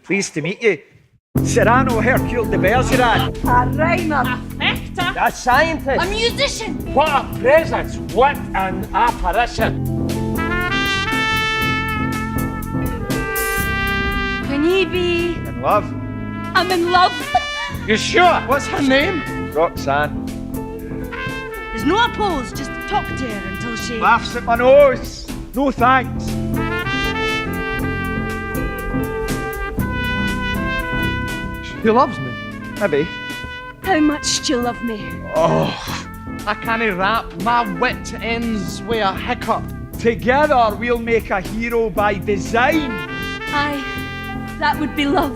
Pleased to meet you. Cyrano de Bergerac. A rhymer. Actor. A scientist. A musician. What a presence. What an apparition. Can he be? In love. I'm in love. You sure? What's her name? Roxanne. There's no oppose, just talk to her until she... Laughs at my nose. No thanks. She loves me. Maybe. How much do you love me? Oh, I can't rap. My wit ends with a hiccup. Together we'll make a hero by design. Aye, that would be love.